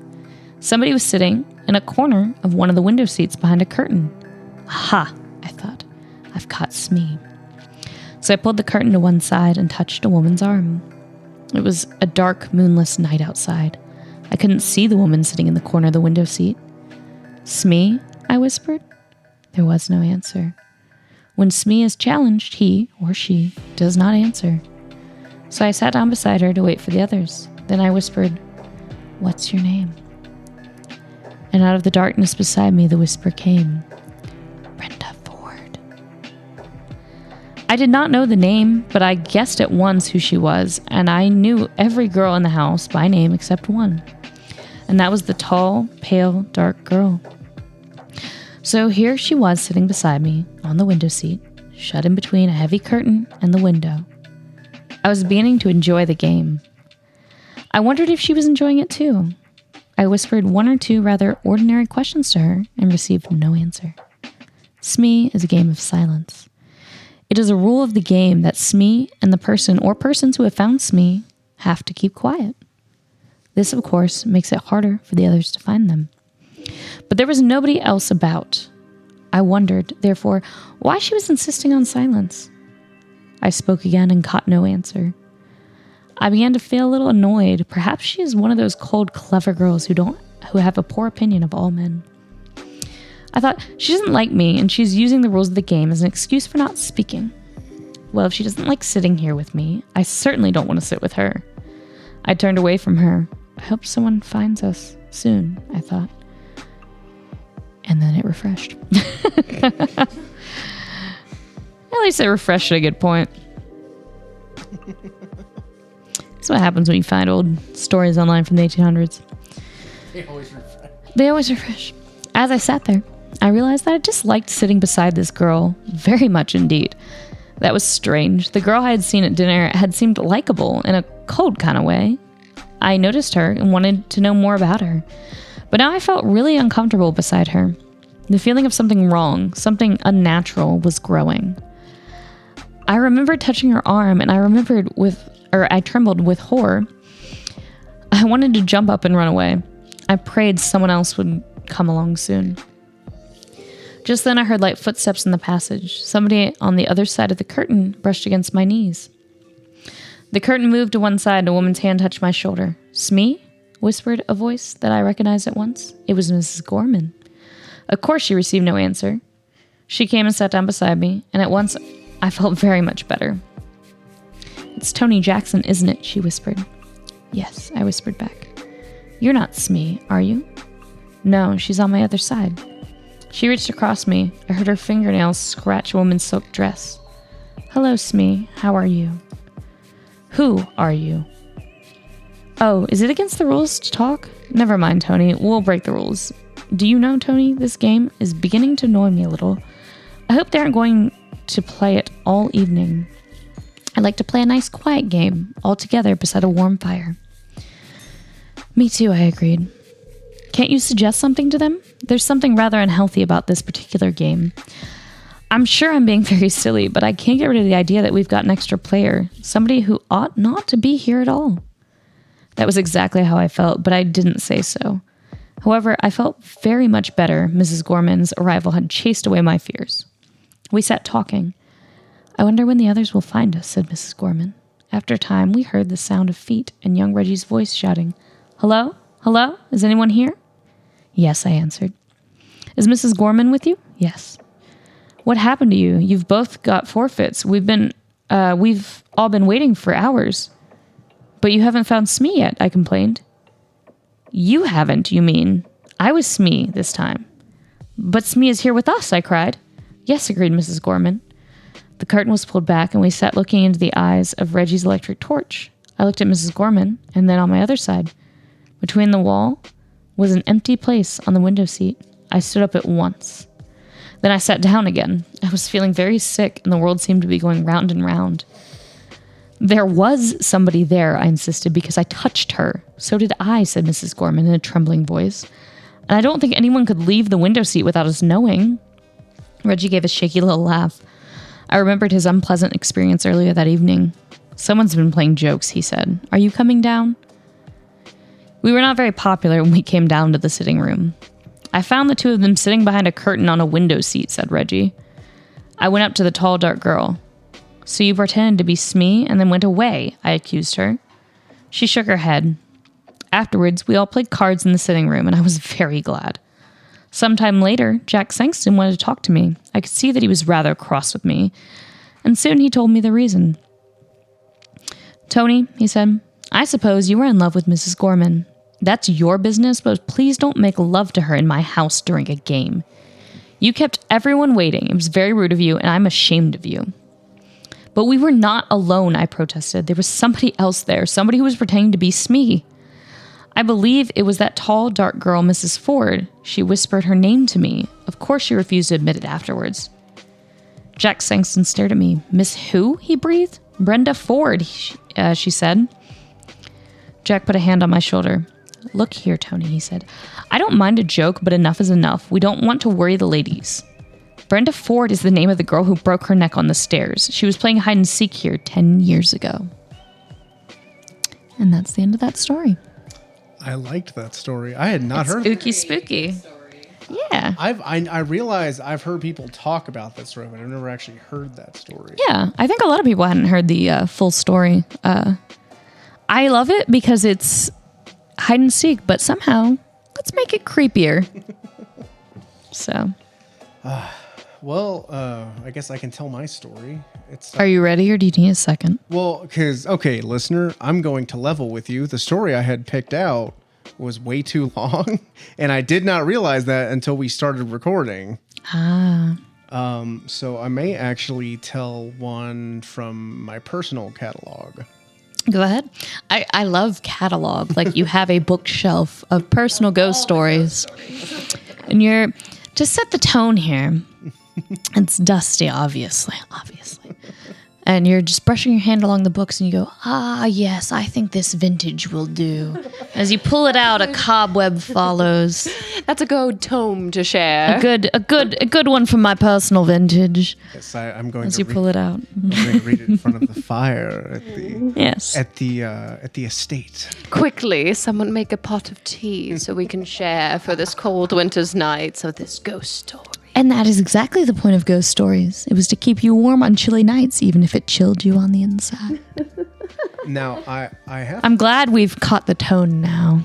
Somebody was sitting in a corner of one of the window seats behind a curtain. Aha, I thought. I've caught Smee. So I pulled the curtain to one side and touched a woman's arm. It was a dark, moonless night outside. I couldn't see the woman sitting in the corner of the window seat. Smee, I whispered. There was no answer. When Smee is challenged, he, or she, does not answer. So I sat down beside her to wait for the others. Then I whispered, "What's your name?" And out of the darkness beside me, the whisper came, "Brenda Ford." I did not know the name, but I guessed at once who she was, and I knew every girl in the house by name except one. And that was the tall, pale, dark girl. So here she was sitting beside me on the window seat, shut in between a heavy curtain and the window. I was beginning to enjoy the game. I wondered if she was enjoying it too. I whispered one or two rather ordinary questions to her and received no answer. Smee is a game of silence. It is a rule of the game that Smee and the person or persons who have found Smee have to keep quiet. This, of course, makes it harder for the others to find them. But there was nobody else about. I wondered, therefore, why she was insisting on silence. I spoke again and caught no answer. I began to feel a little annoyed. Perhaps she is one of those cold, clever girls who have a poor opinion of all men. I thought, she doesn't like me, and she's using the rules of the game as an excuse for not speaking. Well, if she doesn't like sitting here with me, I certainly don't want to sit with her. I turned away from her. I hope someone finds us soon, I thought. And then it refreshed. At least it refreshed at a good point. That's what happens when you find old stories online from the 1800s. They always refresh. As I sat there, I realized that I disliked sitting beside this girl very much indeed. That was strange. The girl I had seen at dinner had seemed likable in a cold kind of way. I noticed her and wanted to know more about her. But now I felt really uncomfortable beside her. The feeling of something wrong, something unnatural was growing. I remembered touching her arm, and I trembled with horror. I wanted to jump up and run away. I prayed someone else would come along soon. Just then I heard light footsteps in the passage. Somebody on the other side of the curtain brushed against my knees. The curtain moved to one side and a woman's hand touched my shoulder. "Smee?" whispered a voice that I recognized at once. It was Mrs. Gorman. Of course she received no answer. She came and sat down beside me, and at once I felt very much better. "It's Tony Jackson, isn't it?" she whispered. "Yes," I whispered back. "You're not Smee, are you?" "No, she's on my other side." She reached across me. I heard her fingernails scratch a woman's silk dress. "Hello, Smee. How are you?" "Who are you?" "Oh, is it against the rules to talk?" "Never mind, Tony. We'll break the rules. Do you know, Tony, this game is beginning to annoy me a little. I hope they aren't going to play it all evening. I'd like to play a nice quiet game, all together beside a warm fire." "Me too," I agreed. "Can't you suggest something to them? There's something rather unhealthy about this particular game. I'm sure I'm being very silly, but I can't get rid of the idea that we've got an extra player, somebody who ought not to be here at all." That was exactly how I felt, but I didn't say so. However, I felt very much better. Mrs. Gorman's arrival had chased away my fears. We sat talking. "I wonder when the others will find us," said Mrs. Gorman. After a time, we heard the sound of feet and young Reggie's voice shouting, "Hello? Hello? Is anyone here?" "Yes," I answered. "Is Mrs. Gorman with you?" "Yes." "What happened to you? You've both got forfeits. We've all been waiting for hours." "But you haven't found Smee yet," I complained. "You haven't, you mean? I was Smee this time." "But Smee is here with us," I cried. "Yes," agreed Mrs. Gorman. The curtain was pulled back, and we sat looking into the eyes of Reggie's electric torch. I looked at Mrs. Gorman, and then on my other side. Between the wall was an empty place on the window seat. I stood up at once. Then I sat down again. I was feeling very sick, and the world seemed to be going round and round. There was somebody there, I insisted, because I touched her. So did I, said Mrs. Gorman in a trembling voice. And I don't think anyone could leave the window seat without us knowing. Reggie gave a shaky little laugh. I remembered his unpleasant experience earlier that evening. Someone's been playing jokes, he said. Are you coming down? We were not very popular when we came down to the sitting room. I found the two of them sitting behind a curtain on a window seat, said Reggie. I went up to the tall, dark girl. So you pretended to be Smee and then went away, I accused her. She shook her head. Afterwards, we all played cards in the sitting room, and I was very glad. Sometime later, Jack Sangston wanted to talk to me. I could see that he was rather cross with me, and soon he told me the reason. Tony, he said, I suppose you were in love with Mrs. Gorman. That's your business, but please don't make love to her in my house during a game. You kept everyone waiting. It was very rude of you, and I'm ashamed of you. But we were not alone, I protested. There was somebody else there, somebody who was pretending to be Smee. I believe it was that tall, dark girl, Mrs. Ford. She whispered her name to me. Of course she refused to admit it afterwards. Jack Sangston stared at me. Miss who? He breathed. Brenda Ford, she said. Jack put a hand on my shoulder. Look here, Tony, he said. I don't mind a joke, but enough is enough. We don't want to worry the ladies. Brenda Ford is the name of the girl who broke her neck on the stairs. She was playing hide and seek here 10 years ago. And that's the end of that story. I liked that story. I had not heard Spooky. Yeah. I realize I've heard people talk about that story, but I've never actually heard that story. Yeah, I think a lot of people hadn't heard the full story. I love it because it's hide and seek, but somehow let's make it creepier. So. Well, I guess I can tell my story. Are you ready, or do you need a second? Well, because, okay, listener, I'm going to level with you. The story I had picked out was way too long, and I did not realize that until we started recording. So I may actually tell one from my personal catalog. Go ahead. I love catalog. Like, you have a bookshelf of personal ghost stories. And you're... To set the tone here, it's dusty, obviously. And you're just brushing your hand along the books and you go, yes, I think this vintage will do. As you pull it out, a cobweb follows. That's a good tome to share. A good one from my personal vintage. Yes, I'm going as to you pull it out. I'm going to read it in front of the fire at the estate. Quickly, someone make a pot of tea so we can share for this cold winter's night. So this ghost story. And that is exactly the point of ghost stories. It was to keep you warm on chilly nights, even if it chilled you on the inside. Now, I'm glad we've caught the tone now.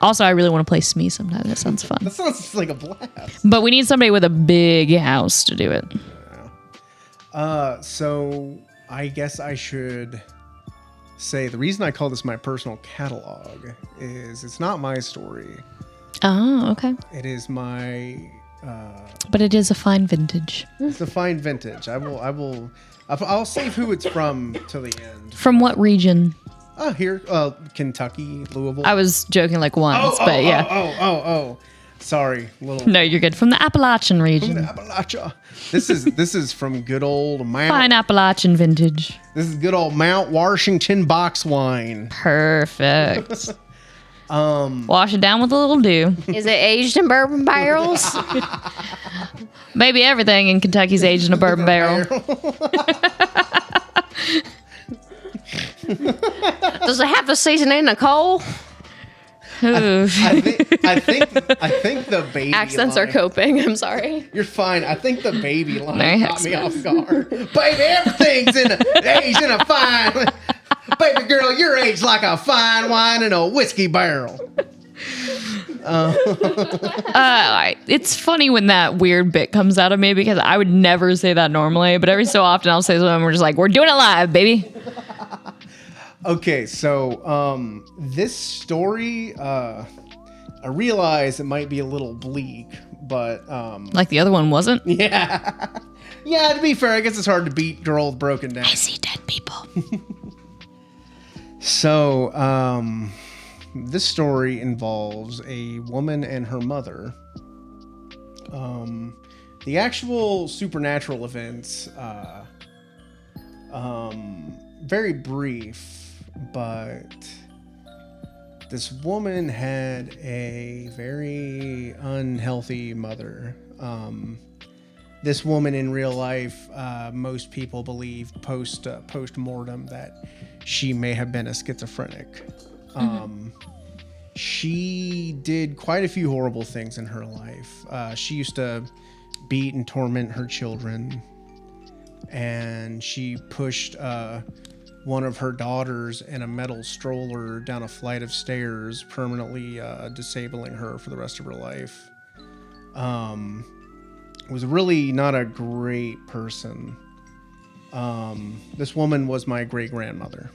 Also, I really want to play Smee sometime. That sounds fun. That sounds like a blast. But we need somebody with a big house to do it. So I guess I should say the reason I call this my personal catalog is it's not my story. Oh, okay. It is my... but it is a fine vintage. It's a fine vintage. I'll save who it's from till the end. From what region? Here, Kentucky, Louisville. I was joking like once, but yeah. Oh. Sorry, little. No, you're good. From the Appalachian region. From the Appalachia. This is from good old Mount. Fine Appalachian vintage. This is good old Mount Washington box wine. Perfect. Wash it down with a little dew. Is it aged in bourbon barrels? Maybe everything in Kentucky's aged in a bourbon barrel. Does it have a seasoning of coal? I think the baby Accents line, are coping. I'm sorry. You're fine. I think the baby line caught me off guard. Baby, everything's aged in a fine. Baby girl, you're aged like a fine wine in a whiskey barrel. It's funny when that weird bit comes out of me because I would never say that normally, but every so often I'll say something and we're just like, we're doing it live, baby. Okay, so this story, I realize it might be a little bleak, but... like the other one wasn't? Yeah. Yeah, to be fair, I guess it's hard to beat girls broken down. I see dead people. So, this story involves a woman and her mother. The actual supernatural events very brief, but this woman had a very unhealthy mother. This woman in real life, most people believe post-mortem that she may have been a schizophrenic. She did quite a few horrible things in her life. She used to beat and torment her children, and she pushed one of her daughters in a metal stroller down a flight of stairs, permanently disabling her for the rest of her life. Was really not a great person. This woman was my great-grandmother.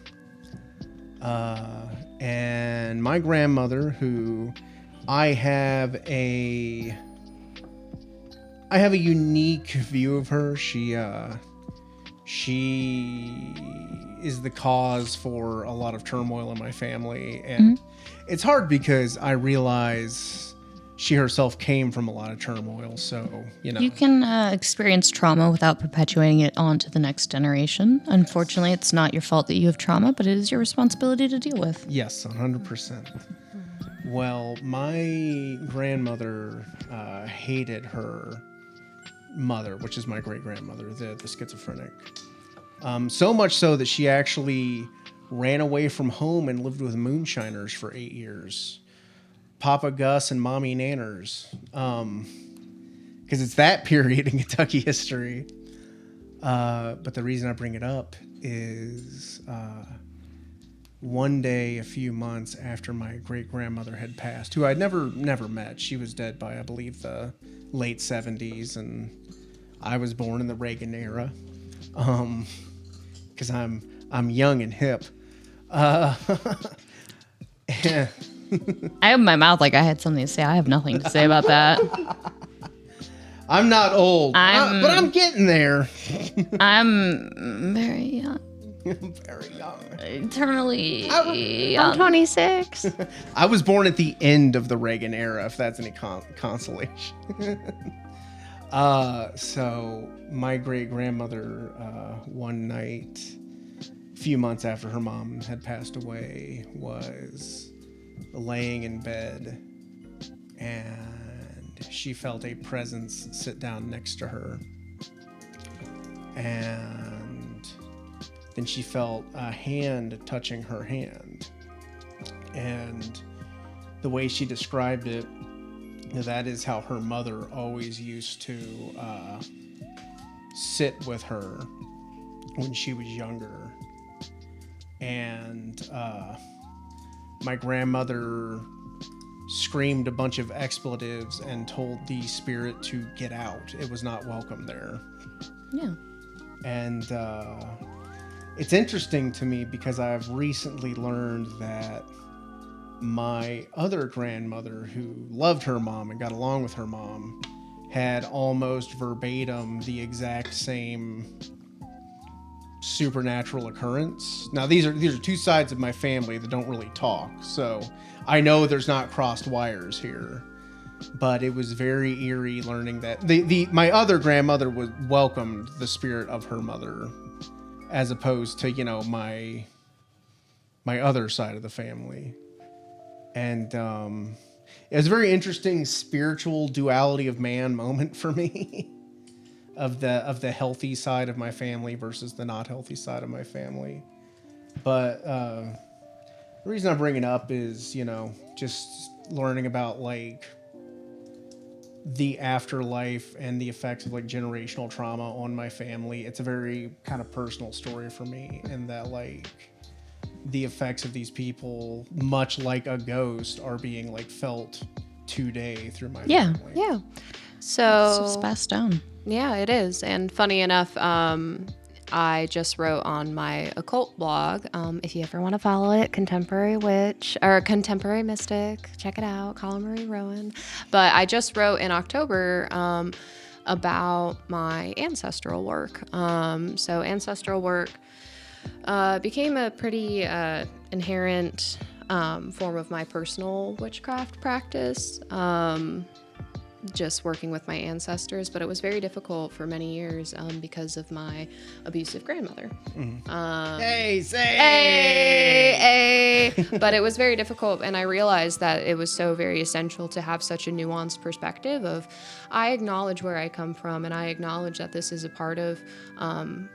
And my grandmother, who I have a unique view of her. She is the cause for a lot of turmoil in my family, and it's hard because I realize she herself came from a lot of turmoil. So, You can experience trauma without perpetuating it onto the next generation. Unfortunately, it's not your fault that you have trauma, but it is your responsibility to deal with. Yes, 100%. Well, my grandmother hated her mother, which is my great-grandmother, the schizophrenic. So much so that she actually ran away from home and lived with moonshiners for 8 years. Papa Gus and Mommy Nanners. Because it's that period in Kentucky history. But the reason I bring it up is one day, a few months after my great-grandmother had passed, who I'd never met. She was dead by, I believe, the late 70s, and I was born in the Reagan era. Because I'm young and hip. I opened my mouth like I had something to say. I have nothing to say about that. I'm not old, but I'm getting there. I'm very young. Very young. Eternally I'm 26. I was born at the end of the Reagan era, if that's any consolation. So my great-grandmother, one night, a few months after her mom had passed away, was laying in bed, and she felt a presence sit down next to her, and then she felt a hand touching her hand, and the way she described it, that is how her mother always used to sit with her when she was younger. And my grandmother screamed a bunch of expletives and told the spirit to get out. It was not welcome there. Yeah. And it's interesting to me because I've recently learned that my other grandmother, who loved her mom and got along with her mom, had almost verbatim the exact same supernatural occurrence. Now these are two sides of my family that don't really talk, so I know there's not crossed wires here, but it was very eerie learning that my other grandmother welcomed the spirit of her mother, as opposed to my other side of the family. And it was a very interesting spiritual duality of man moment for me. of the healthy side of my family versus the not healthy side of my family. But the reason I bring it up is, just learning about the afterlife and the effects of generational trauma on my family. It's a very kind of personal story for me, and that the effects of these people, much like a ghost, are being felt today through my family. Yeah. So It's passed down. Yeah, it is. And funny enough, I just wrote on my occult blog, if you ever want to follow it, Contemporary Witch or Contemporary Mystic, check it out, Calla Marie Rowan. But I just wrote in October about my ancestral work. So ancestral work became a pretty inherent form of my personal witchcraft practice. just working with my ancestors, but it was very difficult for many years because of my abusive grandmother. But it was very difficult, and I realized that it was so very essential to have such a nuanced perspective of, I acknowledge where I come from, and I acknowledge that this is a part of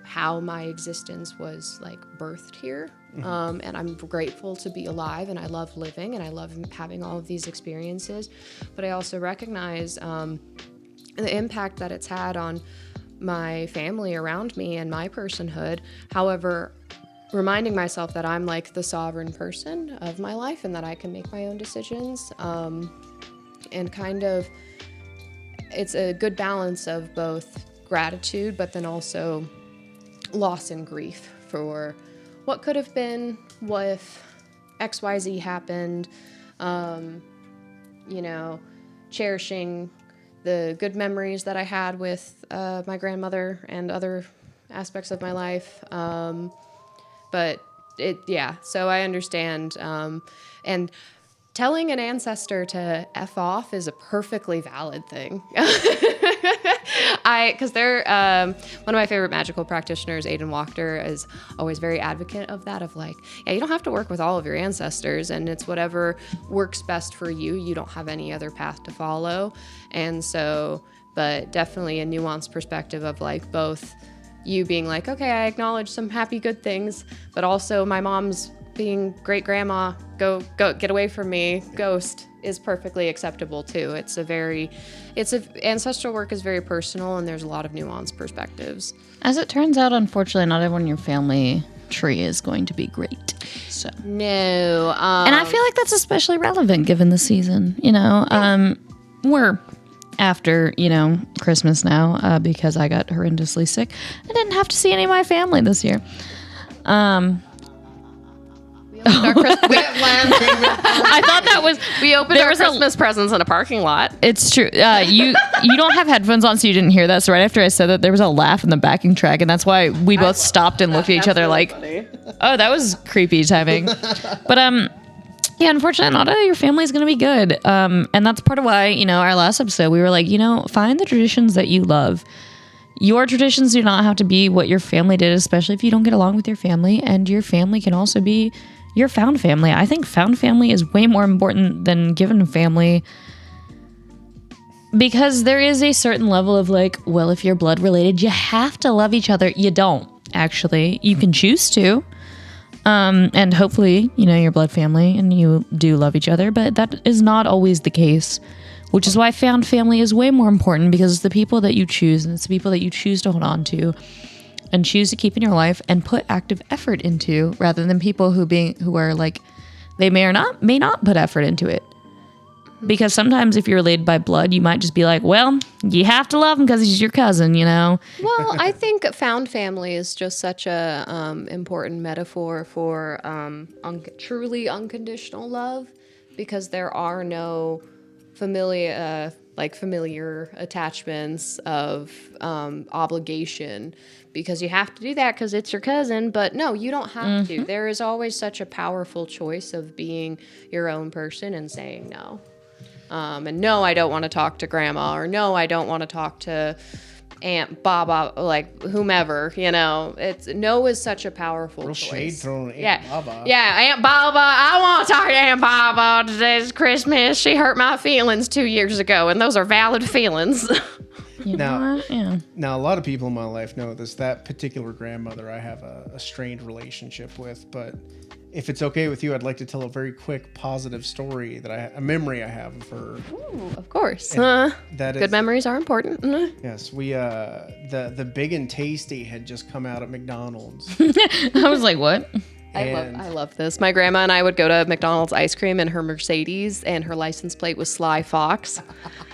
how my existence was like birthed here. And I'm grateful to be alive, and I love living, and I love having all of these experiences. But I also recognize the impact that it's had on my family around me and my personhood. However, reminding myself that I'm like the sovereign person of my life and that I can make my own decisions. And kind of, it's a good balance of both gratitude, but then also loss and grief for what could have been, what if XYZ happened, cherishing the good memories that I had with my grandmother and other aspects of my life. So I understand. And telling an ancestor to F off is a perfectly valid thing. Because they're one of my favorite magical practitioners, Aidan Wachter, is always very advocate of that, of like, yeah, you don't have to work with all of your ancestors, and it's whatever works best for you. You don't have any other path to follow. And so, but definitely a nuanced perspective of like both you being like, okay, I acknowledge some happy, good things, but also my mom's being great grandma, go get away from me, ghost, is perfectly acceptable too. Ancestral work is very personal, and there's a lot of nuanced perspectives. As it turns out, unfortunately, not everyone in your family tree is going to be great. So no, and I feel like that's especially relevant given the season. We're after Christmas now because I got horrendously sick. I didn't have to see any of my family this year. I thought that was we opened our Christmas presents in a parking lot. It's true. You don't have headphones on, so you didn't hear that. So right after I said that, there was a laugh in the backing track, and that's why we both stopped and looked at each other like, funny. "Oh, that was creepy timing." But unfortunately, not all of your family is going to be good. And that's part of why our last episode we were like, find the traditions that you love. Your traditions do not have to be what your family did, especially if you don't get along with your family, and your family can also be your found family. I think found family is way more important than given family, because there is a certain level of like, well, if you're blood related, you have to love each other. You don't, actually. You can choose to. And hopefully, your blood family and you do love each other, but that is not always the case, which is why found family is way more important, because it's the people that you choose, and it's the people that you choose to hold on to and choose to keep in your life and put active effort into, rather than people who are like, they may not put effort into it. Because sometimes if you're related by blood, you might just be like, well, you have to love him because he's your cousin, Well, I think found family is just such a important metaphor for truly unconditional love, because there are no familiar attachments of obligation, because you have to do that because it's your cousin. But no, you don't have to. There is always such a powerful choice of being your own person and saying no. And no, I don't want to talk to grandma, or no, I don't want to talk to Aunt Baba, like whomever, It's no is such a powerful choice. Shade thrown at Aunt Baba. Yeah, Aunt Baba. I want to talk to Aunt Baba. Today's Christmas. She hurt my feelings 2 years ago, and those are valid feelings. Now, a lot of people in my life know this. That particular grandmother I have a strained relationship with, but if it's okay with you, I'd like to tell a very quick positive story a memory I have of her. Ooh, of course. Good memories are important. Yes, we the Big and Tasty had just come out at McDonald's. I was like, what? I love this. My grandma and I would go to McDonald's ice cream in her Mercedes, and her license plate was Sly Fox.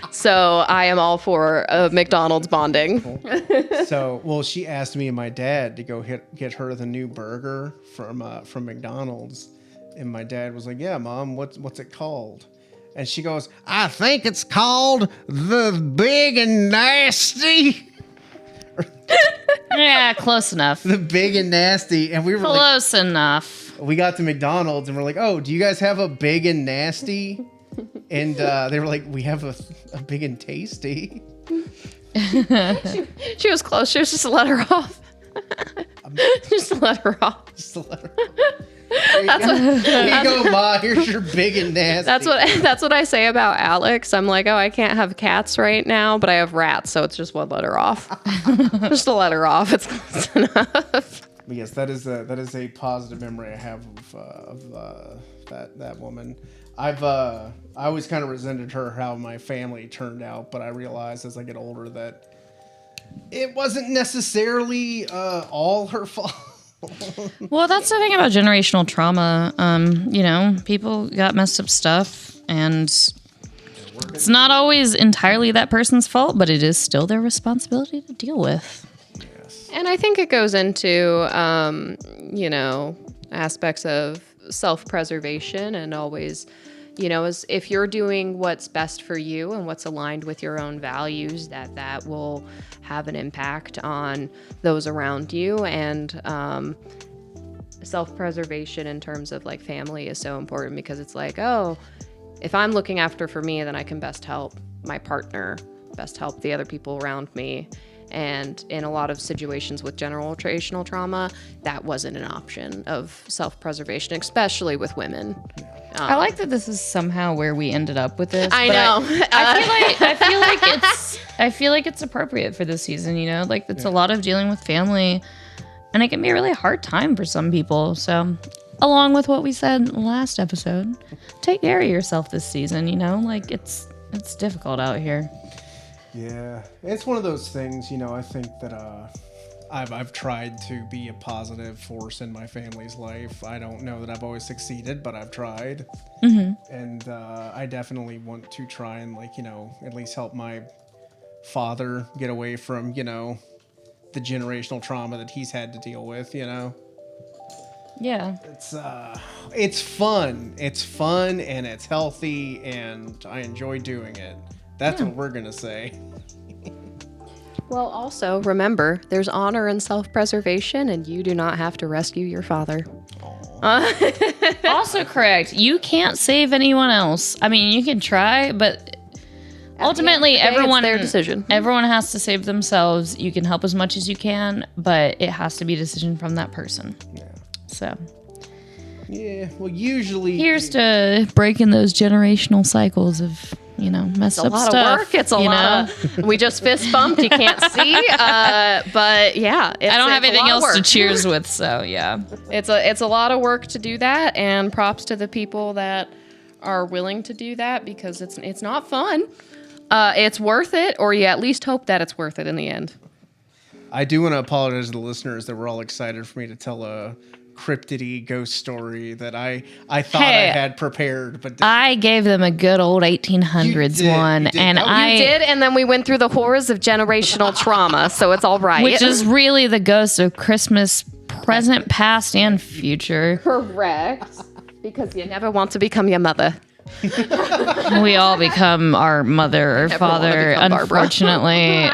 So I am all for McDonald's bonding. Cool. She asked me and my dad to go get her the new burger from McDonald's, and my dad was like, "Yeah, Mom, what's it called?" And she goes, "I think it's called the Big and Nasty." Yeah, close enough. The Big and Nasty. And we were close enough. We got to McDonald's and we're like, "Oh, do you guys have a Big and Nasty?" And they were like, we have a big and tasty. She was close. She was just to let her off. Just to let her off. Just to let her Here you go, Ma. Here's your big and nasty. That's what I say about Alyx. I'm like, oh, I can't have cats right now, but I have rats, so it's just one letter off. Just to let her off. It's close enough. But yes, that is a positive memory I have of that woman. I always kind of resented how my family turned out, but I realized as I get older that it wasn't necessarily all her fault. Well, that's the thing about generational trauma. People got messed up stuff, and it's not always entirely that person's fault, but it is still their responsibility to deal with. Yes. And I think it goes into, aspects of self-preservation and always, as if you're doing what's best for you and what's aligned with your own values, that will have an impact on those around you. And self-preservation in terms of like family is so important, because it's like, oh, if I'm looking after for me, then I can best help my partner, best help the other people around me. And in a lot of situations with generational trauma, that wasn't an option of self-preservation, especially with women. I like that this is somehow where we ended up with this. I know. I feel like it's appropriate for this season. It's a lot of dealing with family, and it can be a really hard time for some people. So, along with what we said last episode, take care of yourself this season. It's difficult out here. Yeah, it's one of those things, I think that I've tried to be a positive force in my family's life. I don't know that I've always succeeded, but I've tried. Mm-hmm. And I definitely want to try and, at least help my father get away from, the generational trauma that he's had to deal with, Yeah. It's fun. It's fun and it's healthy and I enjoy doing it. That's what we're going to say. Well, also, remember, there's honor in self-preservation, and you do not have to rescue your father. Also correct. You can't save anyone else. I mean, you can try, but ultimately, everyone, it's their decision. Everyone has to save themselves. You can help as much as you can, but it has to be a decision from that person. Yeah. So. Yeah, well, usually... Here's to breaking those generational cycles of... messed up stuff. It's a lot of work. It's a lot of... We just fist bumped. You can't see. But yeah. I don't have anything else to cheers with, so yeah. It's a lot of work to do that, and props to the people that are willing to do that, because it's not fun. It's worth it, or you at least hope that it's worth it in the end. I do want to apologize to the listeners that we're all excited for me to tell a cryptidy ghost story that I thought I had prepared, but I gave them a good old 1800s one, and you did, and then we went through the horrors of generational trauma, so it's all right. Which is really the ghost of Christmas present, past, and future. Correct, because you never want to become your mother. We all become our mother or father, unfortunately.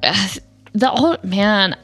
The old man,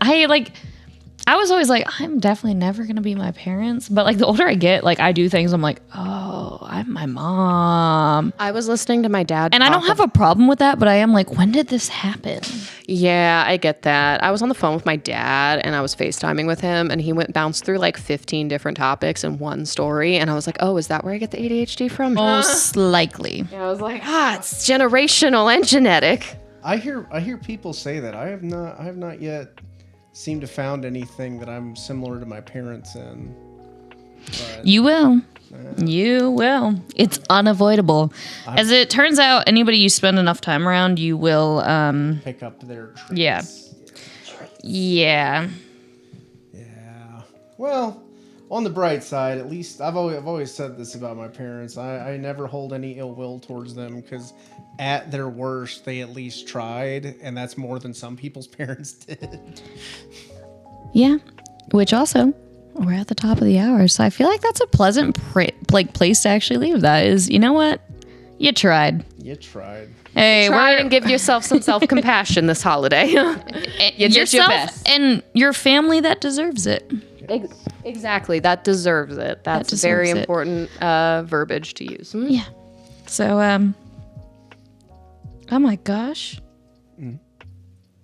I was always like, I'm definitely never going to be my parents. But the older I get, I do things, I'm like, oh, I'm my mom. I was listening to my dad. And I don't have a problem with that, but I am like, when did this happen? Yeah, I get that. I was on the phone with my dad and I was FaceTiming with him, and he bounced through 15 different topics in one story. And I was like, oh, is that where I get the ADHD from? Most likely. Yeah, I was like, it's generational and genetic. I hear people say that. I have not yet seem to found anything that I'm similar to my parents in. But, you will. You will. It's unavoidable. As it turns out, anybody you spend enough time around, you will pick up their traits. Yeah. Yeah. Yeah. Well, on the bright side, at least I've always said this about my parents. I never hold any ill will towards them, because at their worst, they at least tried, and that's more than some people's parents did. Yeah, which also, we're at the top of the hour, so I feel like that's a pleasant place to actually leave that is, you know what? You tried. You tried. Hey, try and give yourself some self-compassion this holiday. You did your best. And your family that deserves it. Yeah. Exactly. That deserves it. That's deserves very it. important verbiage to use. Yeah. So, oh my gosh.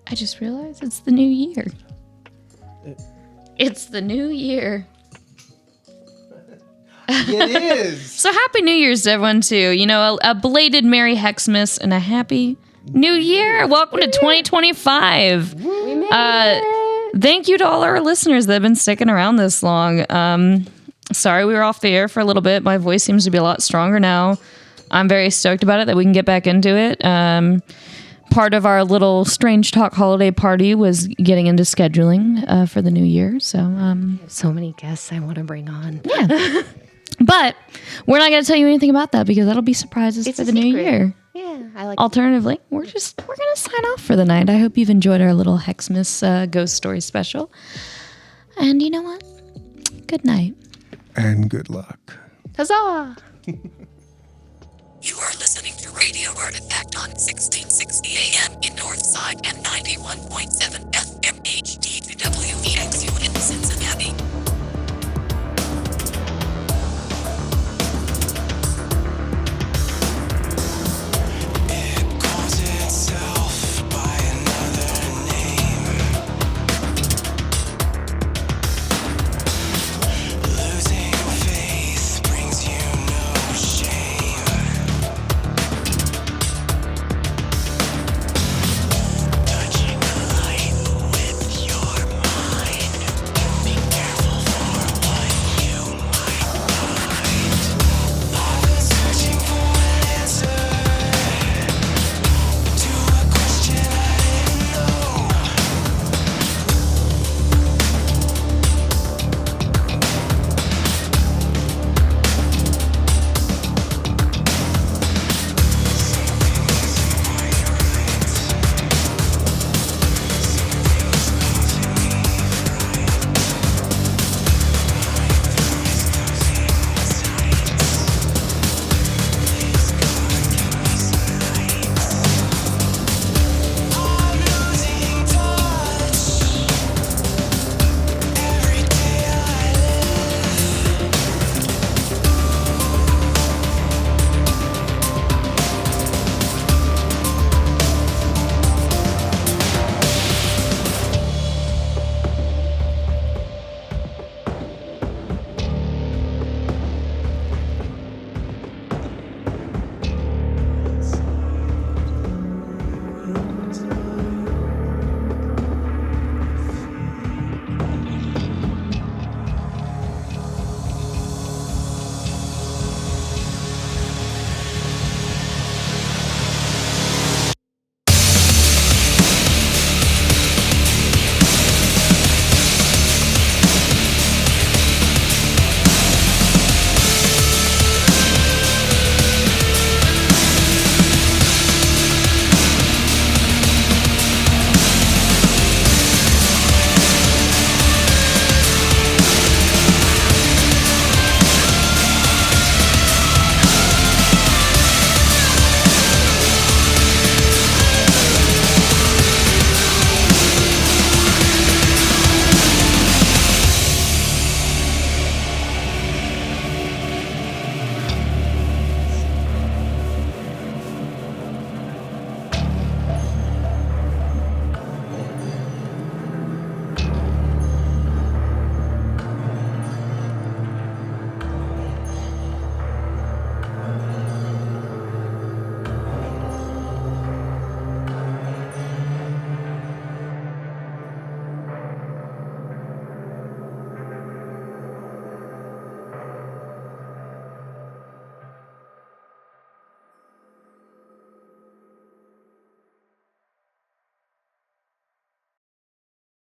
I just realized it's the new year. It's the new year. It is. So happy New Year's to everyone too. You know, a belated Merry Hexmas and a happy New Year. Welcome to 2025. We made it. Thank you to all our listeners that have been sticking around this long. Sorry we were off the air for a little bit. My voice seems to be a lot stronger now. I'm very stoked about it that we can get back into it. Part of our little Strange Talk holiday party was getting into scheduling for the new year. So, So many guests I want to bring on. yeah. But we're not going to tell you anything about that because that'll be surprises It's for a the new secret. year. Yeah, I like. Alternatively, we're going to sign off for the night. I hope you've enjoyed our little Hexmas ghost story special. And you know what? Good night. And good luck. Huzzah! You are listening to Radio Artifact on 1660 AM in Northside and 91.7 FM HD WEXU